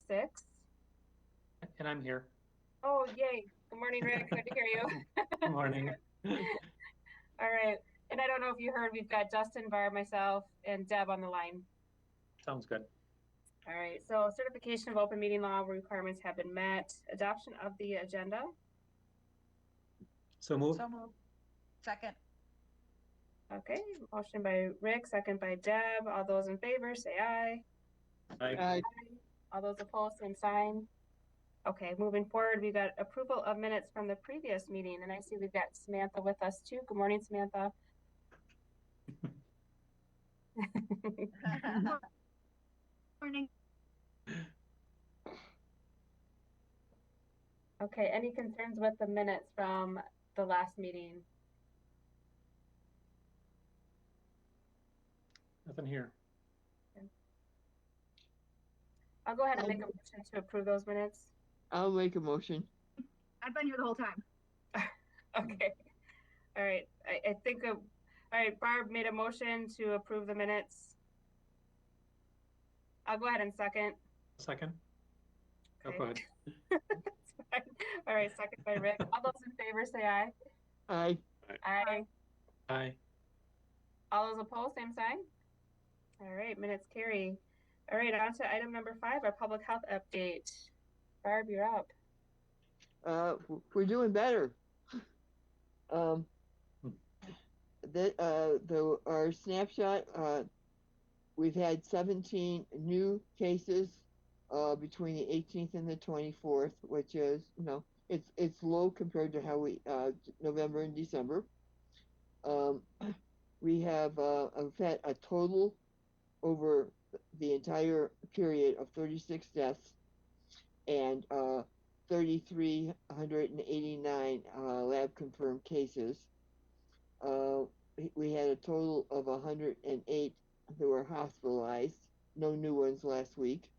6. And I'm here. Oh, yay. Good morning, Rick. Good to hear you. Good morning. All right. And I don't know if you heard, we've got Justin, Barb, myself, and Deb on the line. Sounds good. All right. So certification of open meeting law requirements have been met. Adoption of the agenda. So move. So moved. Second. Okay. Motion by Rick, second by Deb. All those in favor, say aye. Aye. All those opposed, same sign. Okay, moving forward, we've got approval of minutes from the previous meeting, and I see we've got Samantha with us too. Good morning, Samantha. Morning. Okay, any concerns with the minutes from the last meeting? Nothing here. I'll go ahead and make a motion to approve those minutes. I'll make a motion. I've been here the whole time. Okay. All right. I think, all right, Barb made a motion to approve the minutes. I'll go ahead and second. Second. Okay. Oh, go ahead. That's fine. All right, second by Rick. All those in favor say aye. Aye. Aye. Aye. All those opposed, same sign. All right, minutes carry. All right, on to item number 5, our public health update. Barb, you're up. We're doing better. Our snapshot, we've had 17 new cases between the 18th and the 24th, which is, it's low compared to how we November and December. We have had a total over the entire period of 36 deaths and 3,389 lab confirmed cases. We had a total of 108 who were hospitalized, no new ones last week.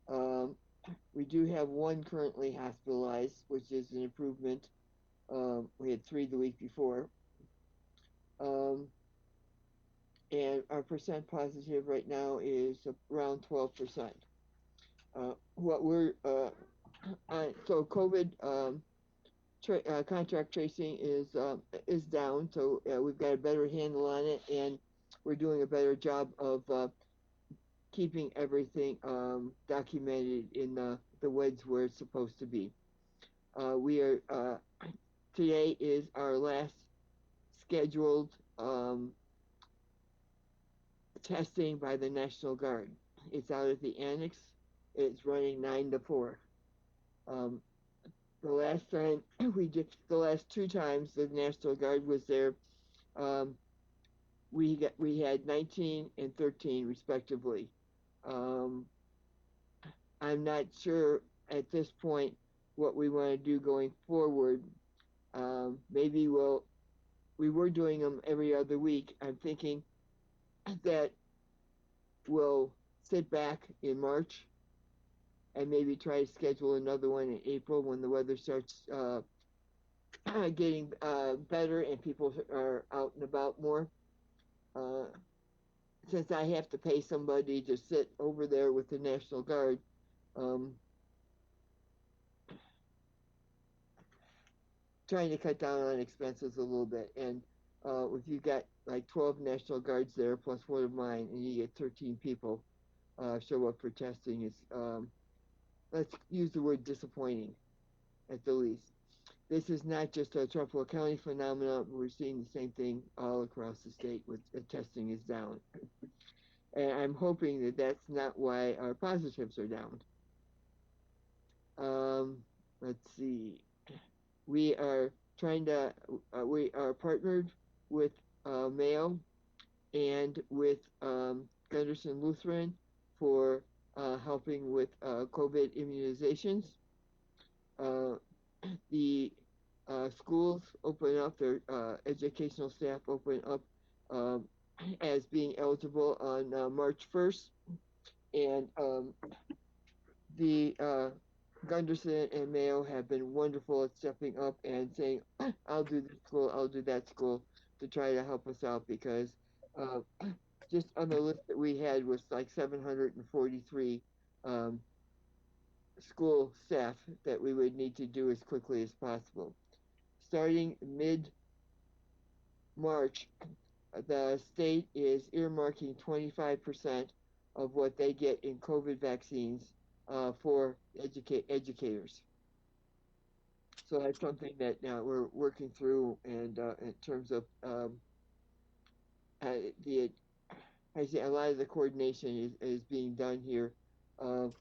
We do have one currently hospitalized, which is an improvement. We had 3 the week before. And our percent positive right now is around 12%. So COVID contact tracing is down, so we've got a better handle on it, and we're doing a better job of keeping everything documented in the WEDs where it's supposed to be. Today is our last scheduled testing by the National Guard. It's out at the annex. It's running 9 to 4. The last time the last 2 times the National Guard was there, we had 19 and 13 respectively. I'm not sure at this point what we want to do going forward. Maybe we were doing them every other week. I'm thinking that we'll sit back in March and maybe try to schedule another one in April when the weather starts getting better and people are out and about more. Since I have to pay somebody to sit over there with the National Guard, trying to cut down on expenses a little bit. And if you got like 12 National Guards there plus one of mine, and you get 13 people show up for testing, it's let's use the word disappointing at the least. This is not just a Trempealeau County phenomenon. We're seeing the same thing all across the state with testing is down. And I'm hoping that that's not why our positives are down. Let's see. We are we are partnered with Mayo and with Gunderson Lutheran for helping with COVID immunizations. The schools open up, their educational staff open up as being eligible on March 1st. And the Gunderson and Mayo have been wonderful at stepping up and saying, I'll do this school, I'll do that school, to try to help us out, because just on the list that we had was like 743 school staff that we would need to do as quickly as possible. Starting mid-March, the state is earmarking 25% of what they get in COVID vaccines for educators. So that's something that we're working through, and in terms of I say a lot of the coordination is being done here of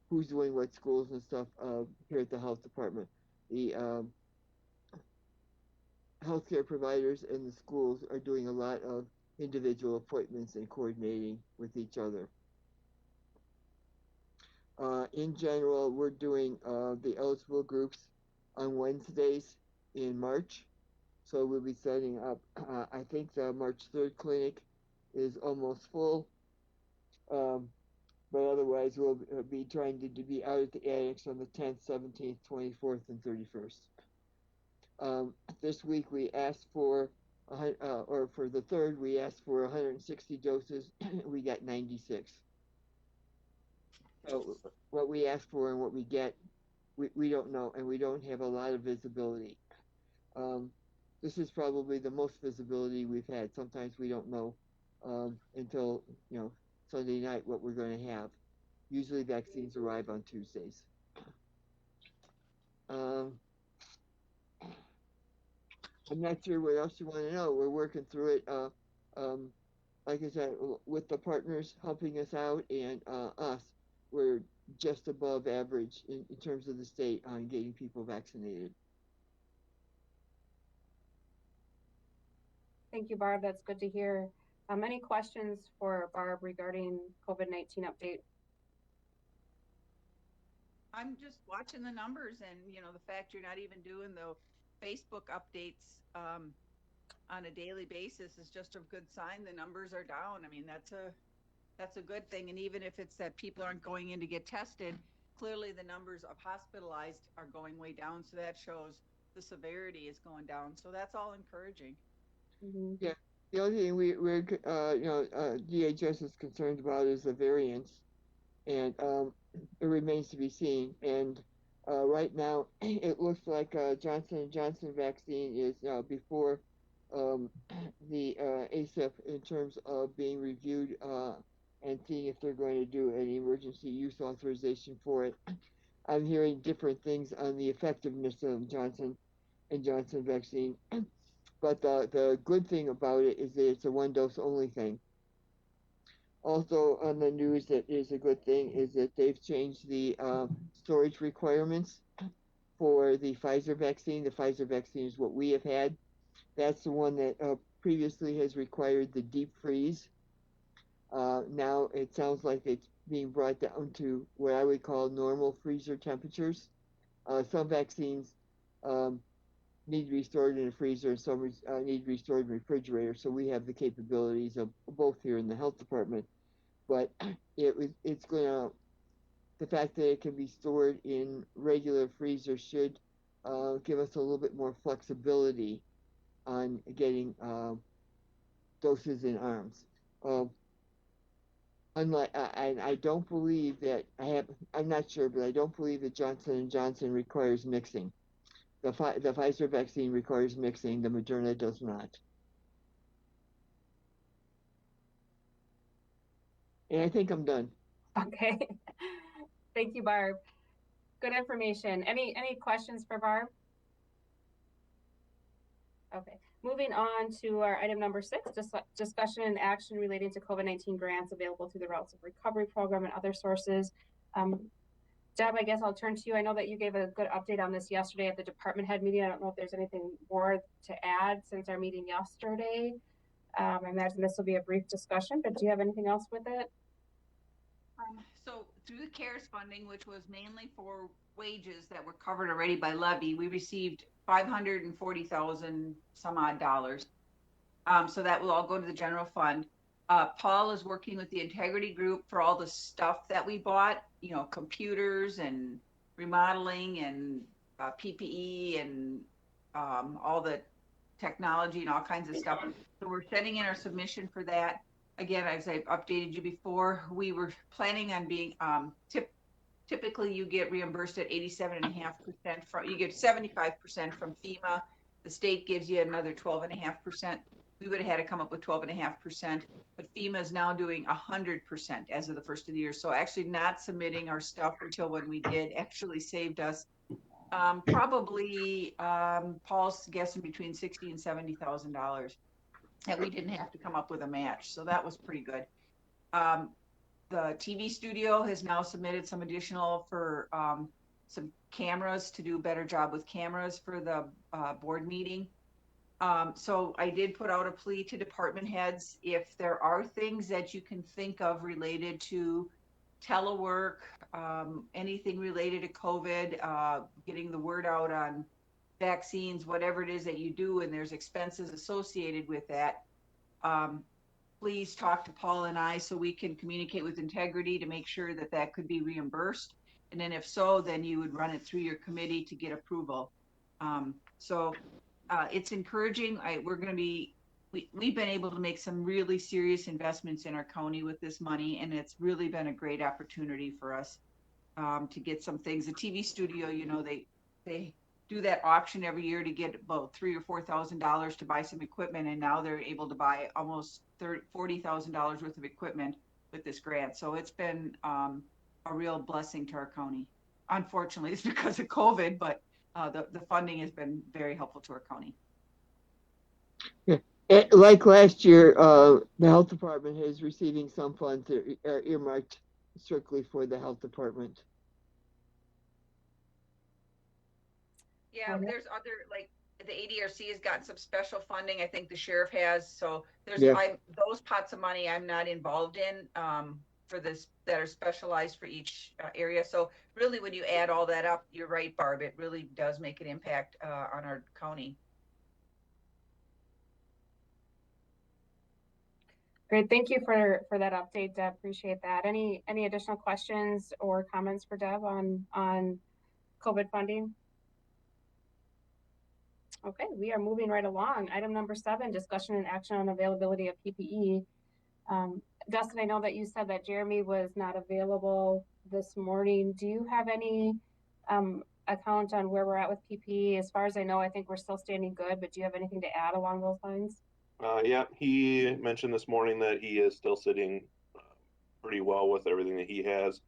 who's doing what schools and stuff here at the health department. The healthcare providers and the schools are doing a lot of individual appointments and coordinating with each other. In general, we're doing the eligible groups on Wednesdays in March. So we'll be setting up, I think the March 3rd clinic is almost full. But otherwise we'll be trying to be out at the annex on the 10th, 17th, 24th, and 31st. This week we asked for, or for the 3rd, we asked for 160 doses. We got 96. So what we ask for and what we get, we don't know, and we don't have a lot of visibility. This is probably the most visibility we've had. Sometimes we don't know until Sunday night what we're going to have. Usually vaccines arrive on Tuesdays. I'm not sure what else you want to know. We're working through it. Like I said, with the partners helping us out and us, we're just above average in terms of the state on getting people vaccinated. Thank you, Barb. That's good to hear. Any questions for Barb regarding COVID-19 update? I'm just watching the numbers, and the fact you're not even doing the Facebook updates on a daily basis is just a good sign. The numbers are down. I mean, that's a good thing. And even if it's that people aren't going in to get tested, clearly the numbers of hospitalized are going way down. So that shows the severity is going down. So that's all encouraging. Mm-hmm. Yeah. The only thing we're DHS is concerned about is the variants, and it remains to be seen. And right now, it looks like Johnson & Johnson vaccine is before the ACIP in terms of being reviewed and seeing if they're going to do an emergency use authorization for it. I'm hearing different things on the effectiveness of Johnson & Johnson vaccine. But the good thing about it is that it's a one-dose only thing. Also on the news that is a good thing is that they've changed the storage requirements for the Pfizer vaccine. The Pfizer vaccine is what we have had. That's the one that previously has required the deep freeze. Now it sounds like it's being brought down to what I would call normal freezer temperatures. Some vaccines need to be stored in a freezer, and some need to be stored in a refrigerator. So we have the capabilities of both here in the health department. But it's going to, the fact that it can be stored in regular freezer should give us a little bit more flexibility on getting doses in arms. Unlike, I don't believe that I'm not sure, but I don't believe that Johnson & Johnson requires mixing. The Pfizer vaccine requires mixing, the Moderna does not. And I think I'm done. Okay. Thank you, Barb. Good information. Any questions for Barb? Okay. Moving on to our item number 6, discussion and action relating to COVID-19 grants available through the Routes of Recovery Program and other sources. Deb, I guess I'll turn to you. I know that you gave a good update on this yesterday at the department head meeting. I don't know if there's anything more to add since our meeting yesterday. I imagine this will be a brief discussion, but do you have anything else with it? So through the CARES funding, which was mainly for wages that were covered already by levy, we received $540,000 some odd dollars. So that will all go to the general fund. Paul is working with the Integrity Group for all the stuff that we bought, computers and remodeling and PPE and all the technology and all kinds of stuff. So we're sending in our submission for that. Again, as I've updated you before, we were planning on being Typically, you get reimbursed at 87.5% from, you get 75% from FEMA. The state gives you another 12.5%. We would have had to come up with 12.5%, but FEMA is now doing 100% as of the first of the year. So actually not submitting our stuff until when we did actually saved us probably Paul's guessing between $60,000 and $70,000 that we didn't have to come up with a match. So that was pretty good. The TV studio has now submitted some additional for some cameras to do a better job with cameras for the board meeting. So I did put out a plea to department heads. If there are things that you can think of related to telework, anything related to COVID, getting the word out on vaccines, whatever it is that you do, and there's expenses associated with that, please talk to Paul and I so we can communicate with integrity to make sure that that could be reimbursed. And then if so, then you would run it through your committee to get approval. It's encouraging. We're going to be, we've been able to make some really serious investments in our county with this money, and it's really been a great opportunity for us to get some things. The TV studio, you know, they do that auction every year to get about $3,000 or $4,000 to buy some equipment, and now they're able to buy almost $40,000 worth of equipment with this grant. So it's been a real blessing to our county. Unfortunately, it's because of COVID, but the funding has been very helpful to our county. Yeah. Like last year, the health department is receiving some funds that are earmarked strictly for the health department. Yeah, there's other, like the ADRC has gotten some special funding. I think the sheriff has. So there's those pots of money I'm not involved in for this that are specialized for each area. So really, when you add all that up, you're right, Barb. It really does make an impact on our county. Great, thank you for that update, Deb. Appreciate that. Any additional questions or comments for Deb on COVID funding? Okay, we are moving right along. Item number 7, discussion and action on availability of PPE. Dustin, I know that you said that Jeremy was not available this morning. Do you have any account on where we're at with PPE? As far as I know, I think we're still standing good, but do you have anything to add along those lines? Yeah, he mentioned this morning that he is still sitting pretty well with everything that he has.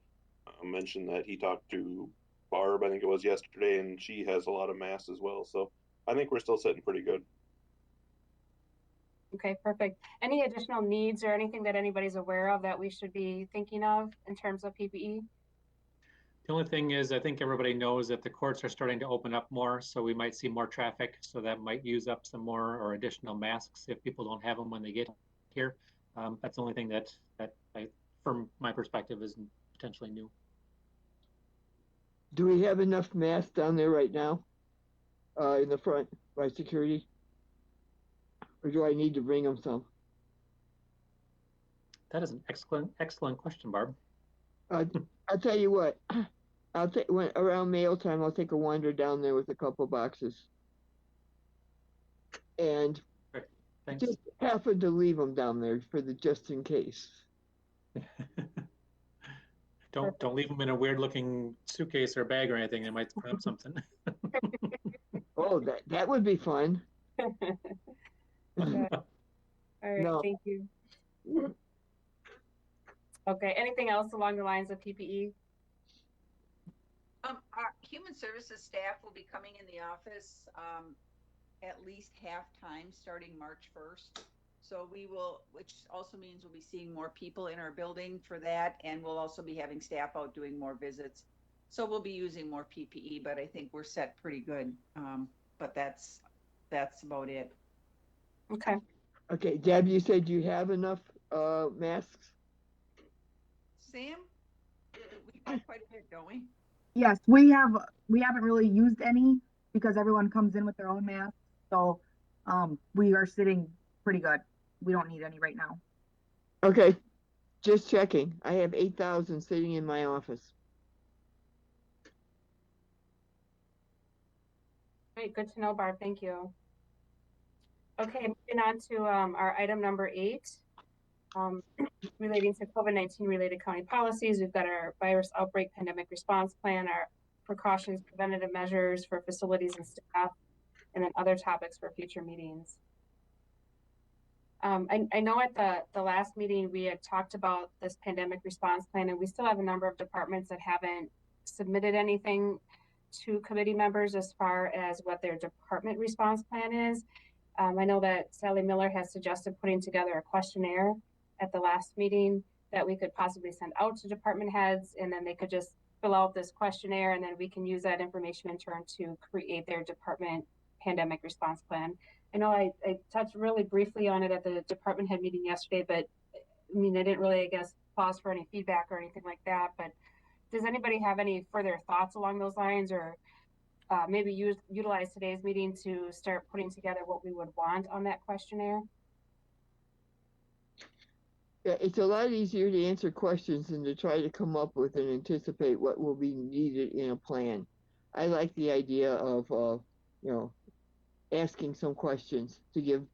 Mentioned that he talked to Barb, I think it was yesterday, and she has a lot of masks as well. So I think we're still sitting pretty good. Okay, perfect. Any additional needs or anything that anybody's aware of that we should be thinking of in terms of PPE? The only thing is, I think everybody knows that the courts are starting to open up more, so we might see more traffic. So that might use up some more or additional masks if people don't have them when they get here. That's the only thing that from my perspective, is potentially new. Do we have enough masks down there right now in the front by security? Or do I need to bring them some? That is an excellent question, Barb. I'll tell you what, when around mail time, I'll take a wander down there with a couple boxes. And just happen to leave them down there for the just in case. Don't leave them in a weird looking suitcase or bag or anything. They might grab something. Oh, that would be fun. Okay. All right, No. thank you. Okay, anything else along the lines of PPE? Our human services staff will be coming in the office at least half time starting March 1st. So we will, which also means we'll be seeing more people in our building for that, and we'll also be having staff out doing more visits. So we'll be using more PPE, but I think we're set pretty good. But that's about it. Okay. Okay, Deb, you said you have enough masks? Sam, we got quite a bit, don't we? Yes, we haven't really used any because everyone comes in with their own mask. So we are sitting pretty good. We don't need any right now. Okay, just checking. I have 8,000 sitting in my office. Great, good to know, Barb. Thank you. Okay, moving on to our item number 8, relating to COVID-19 related county policies. We've got our virus outbreak pandemic response plan, our precautions, preventative measures for facilities and staff, and then other topics for future meetings. I know at the last meeting we had talked about this pandemic response plan, and we still have a number of departments that haven't submitted anything to committee members as far as what their department response plan is. I know that Sally Miller has suggested putting together a questionnaire at the last meeting that we could possibly send out to department heads, and then they could just fill out this questionnaire, and then we can use that information in turn to create their department pandemic response plan. I know I touched really briefly on it at the department head meeting yesterday, but I mean, I didn't really, I guess, pause for any feedback or anything like that. But does anybody have any further thoughts along those lines, or maybe utilize today's meeting to start putting together what we would want on that questionnaire? Yeah, it's a lot easier to answer questions than to try to come up with and anticipate what will be needed in a plan. I like the idea of, you know, asking some questions to give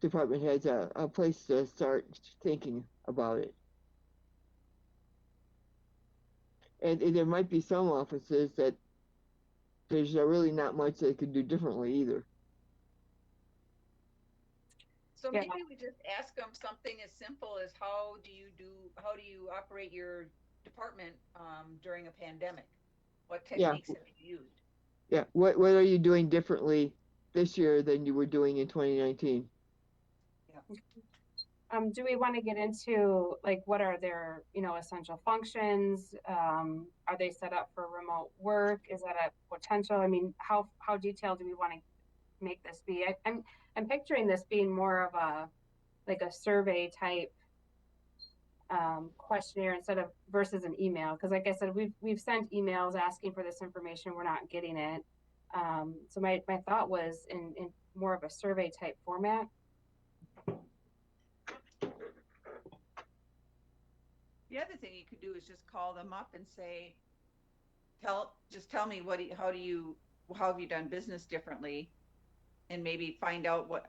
department heads a place to start thinking about it. And there might be some offices that there's really not much they could do differently either. So Yeah. maybe we just ask them something as simple as how do you operate your department during a pandemic? What techniques have you used? Yeah, what are you doing differently this year than you were doing in 2019? Yeah. Do we want to get into like what are their, you know, essential functions? Are they set up for remote work? Is that a potential? I mean, how detailed do we want to make this be? I'm picturing this being more of a like a survey type questionnaire instead of versus an email, because like I said, we've sent emails asking for this information, we're not getting it. So my thought was in more of a survey type format. The other thing you could do is just call them up and say, tell me how have you done business differently, and maybe find out what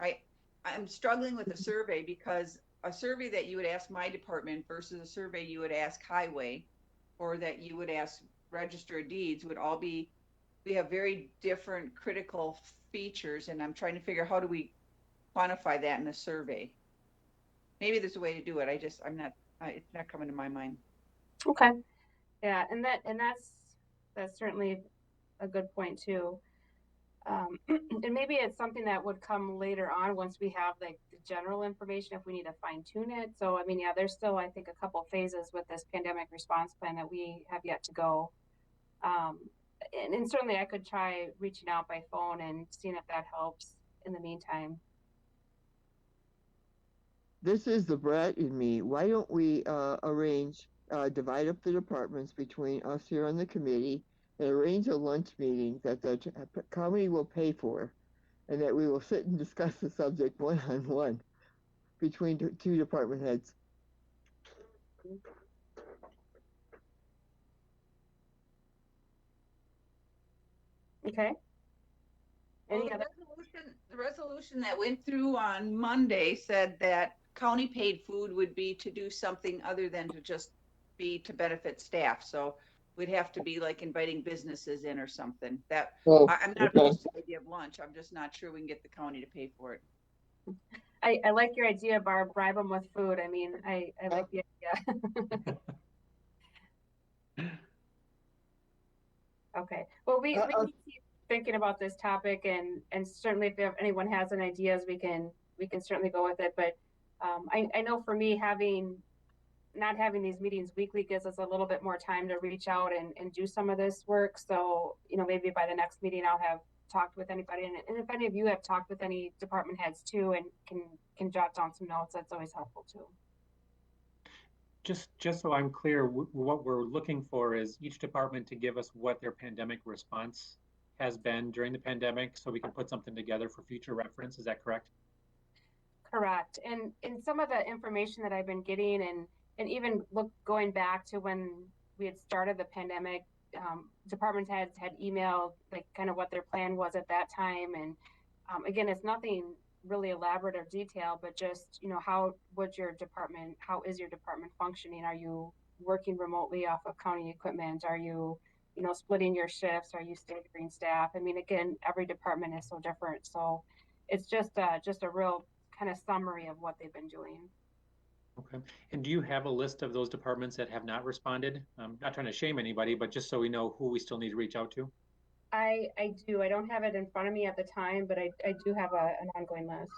I'm struggling with a survey, because a survey that you would ask my department versus a survey you would ask highway or that you would ask register of deeds we have very different critical features, and I'm trying to figure how do we quantify that in a survey. Maybe there's a way to do it. It's not coming to my mind. Okay. Yeah, and that's certainly a good point too. And maybe it's something that would come later on once we have like the general information if we need to fine tune it. So I mean, yeah, there's still I think a couple phases with this pandemic response plan that we have yet to go. And certainly I could try reaching out by phone and seeing if that helps in the meantime. This is the Brett and me. Why don't we arrange, divide up the departments between us here on the committee and arrange a lunch meeting that the committee will pay for, and that we will sit and discuss the subject one-on-one between two department heads. Okay. Well, the resolution that went through on Monday said that county paid food would be to do something other than to just be to benefit staff. So we'd have to be like inviting businesses in or something. I'm not opposed to the idea of lunch. I'm just not sure we can get the county to pay for it. I like your idea, Barb. Bribe them with food. I mean, I like the idea. Okay. Well, we can keep thinking about this topic, and certainly if anyone has any ideas, we can certainly go with it. But I know for me, not having these meetings weekly gives us a little bit more time to reach out and do some of this work. So, you know, maybe by the next meeting I'll have talked with anybody, and if any of you have talked with any department heads too and can jot down some notes, that's always helpful too. Just so I'm clear, what we're looking for is each department to give us what their pandemic response has been during the pandemic, so we can put something together for future reference. Is that correct? Correct. And in some of the information that I've been getting, and even going back to when we had started the pandemic, department heads had emailed like kind of what their plan was at that time. And again, it's nothing really elaborate or detailed, but just, you know, how is your department functioning? Are you working remotely off of county equipment? Are you, you know, splitting your shifts? Are you staggering staff? I mean, again, every department is so different. So it's just a real kind of summary of what they've been doing. Okay. And do you have a list of those departments that have not responded? I'm not trying to shame anybody, but just so we know who we still need to reach out to. I do. I don't have it in front of me at the time, but I do have an ongoing list.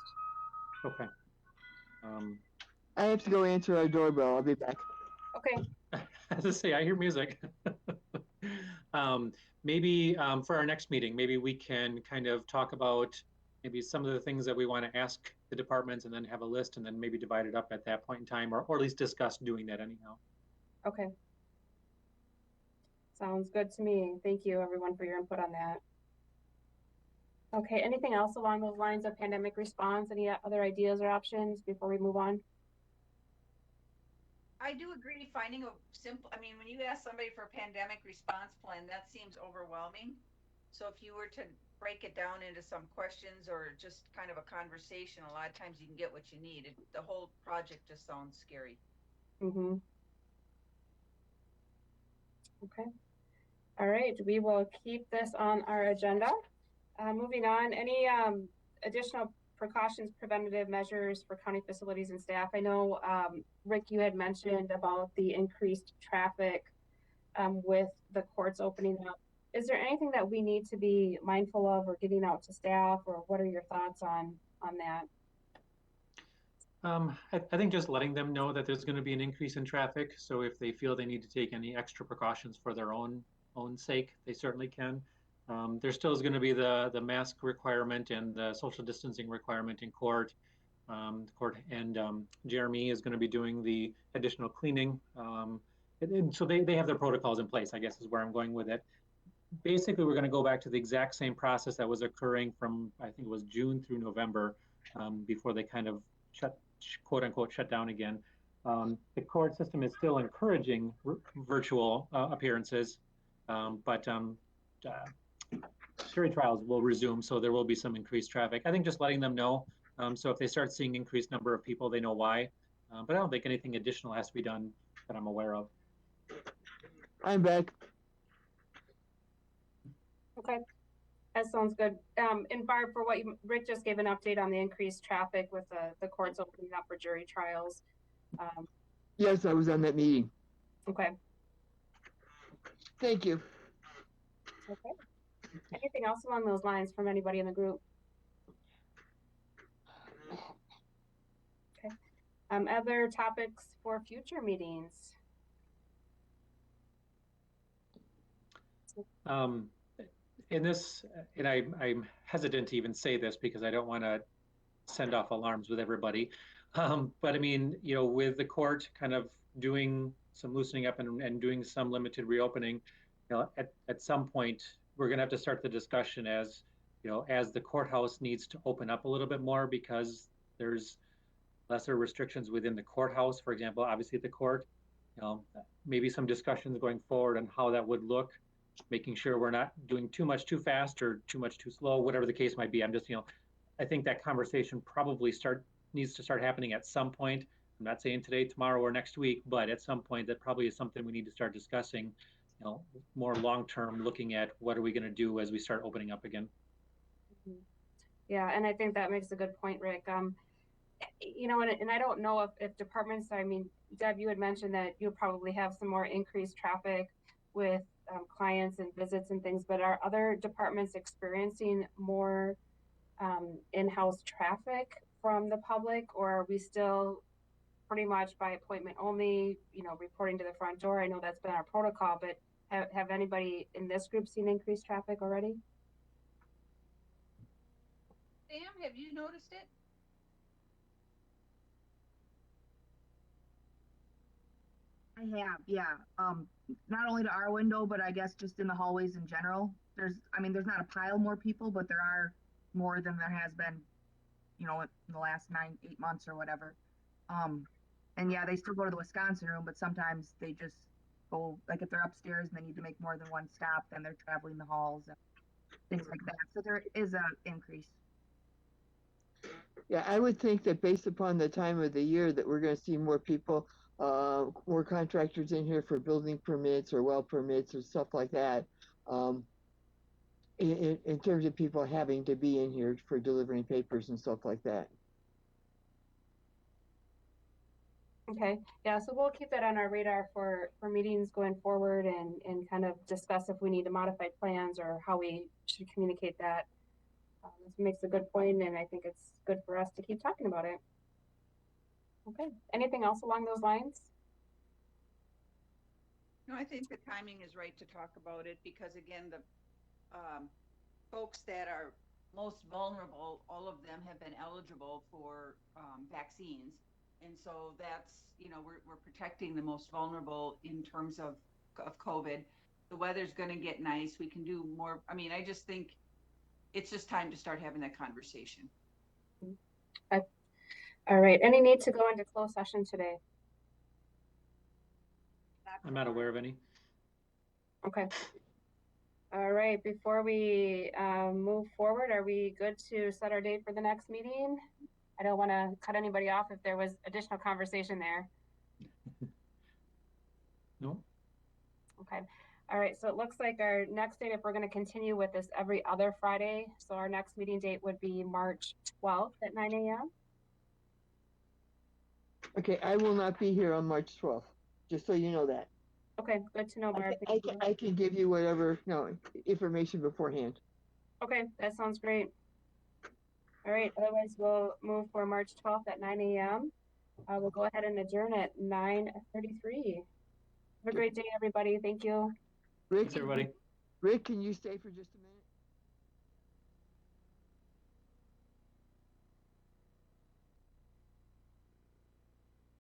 Okay. I have to go answer our doorbell. I'll be back. Okay. As I say, I hear music. Maybe for our next meeting, maybe we can kind of talk about maybe some of the things that we want to ask the departments and then have a list and then maybe divide it up at that point in time, or at least discuss doing that anyhow. Okay. Sounds good to me. Thank you, everyone, for your input on that. Okay, anything else along those lines of pandemic response? Any other ideas or options before we move on? I do agree finding a simple, I mean, when you ask somebody for a pandemic response plan, that seems overwhelming. So if you were to break it down into some questions or just kind of a conversation, a lot of times you can get what you need. The whole project just sounds scary. Mm-hmm. Okay. All right, we will keep this on our agenda. Moving on, any additional precautions, preventative measures for county facilities and staff? I know, Rick, you had mentioned about the increased traffic with the courts opening up. Is there anything that we need to be mindful of or getting out to staff, or what are your thoughts on that? I think just letting them know that there's going to be an increase in traffic. So if they feel they need to take any extra precautions for their own sake, they certainly can. There still is going to be the mask requirement and the social distancing requirement in court. Jeremy is going to be doing the additional cleaning. And so they have their protocols in place, I guess is where I'm going with it. Basically, we're going to go back to the exact same process that was occurring from, I think it was June through November, before they kind of quote unquote shut down again. The court system is still encouraging virtual appearances, but jury trials will resume, so there will be some increased traffic. I think just letting them know. So if they start seeing increased number of people, they know why. But I don't think anything additional has to be done that I'm aware of. I'm back. Okay, that sounds good. And Barb, for what Rick just gave an update on the increased traffic with the courts opening up for jury trials. Yes, I was on that meeting. Okay. Thank you. Okay. Anything else along those lines from anybody in the group? Okay. Other topics for future meetings? In this, and I'm hesitant to even say this because I don't want to send off alarms with everybody. But I mean, you know, with the court kind of doing some loosening up and doing some limited reopening, you know, at some point, we're going to have to start the discussion as, you know, as the courthouse needs to open up a little bit more because there's lesser restrictions within the courthouse, for example, obviously at the court, you know, maybe some discussions going forward on how that would look, making sure we're not doing too much too fast or too much too slow, whatever the case might be. I'm just, you know, I think that conversation probably needs to start happening at some point. I'm not saying today, tomorrow, or next week, but at some point that probably is something we need to start discussing, you know, more long-term, looking at what are we going to do as we start opening up again. Yeah, and I think that makes a good point, Rick. You know, and I don't know if departments, I mean, Deb, you had mentioned that you'll probably have some more increased traffic with clients and visits and things, but are other departments experiencing more in-house traffic from the public, or are we still pretty much by appointment only, you know, reporting to the front door? I know that's been our protocol, but have anybody in this group seen increased traffic already? Sam, have you noticed it? I have, yeah. Not only to our window, but I guess just in the hallways in general. There's not a pile more people, but there are more than there has been, you know, in the last 8 months or whatever. And yeah, they still go to the Wisconsin room, but sometimes they just go, like if they're upstairs and they need to make more than one stop, then they're traveling the halls and things like that. So there is an increase. Yeah, I would think that based upon the time of the year that we're gonna see more people, more contractors in here for building permits or well permits or stuff like that. Um, in terms of people having to be in here for delivering papers and stuff like that. Okay, yeah, so we'll keep that on our radar for meetings going forward and kind of discuss if we need to modify plans or how we should communicate that. This makes a good point, and I think it's good for us to keep talking about it. Okay, anything else along those lines? No, I think the timing is right to talk about it because again, the folks that are most vulnerable, all of them have been eligible for vaccines. And so that's, you know, we're protecting the most vulnerable in terms of COVID. The weather's going to get nice. We can do more. I mean, I just think it's just time to start having that conversation. Okay. All right, any need to go into closed session today? I'm not aware of any. Okay. All right, before we move forward, are we good to set our date for the next meeting? I don't want to cut anybody off if there was additional conversation there. No. Okay. All right, so it looks like our next date, if we're going to continue with this every other Friday, so our next meeting date would be March 12th at 9 a.m. Okay, I will not be here on March 12th, just so you know that. Okay, good to know, Barb. I can give you whatever, information beforehand. Okay, that sounds great. All right, otherwise we'll move for March 12th at 9 a.m. We'll go ahead and adjourn at 9:33. Have a great day, everybody. Thank you. Rick, Thanks, everybody. Rick, can you stay for just a minute?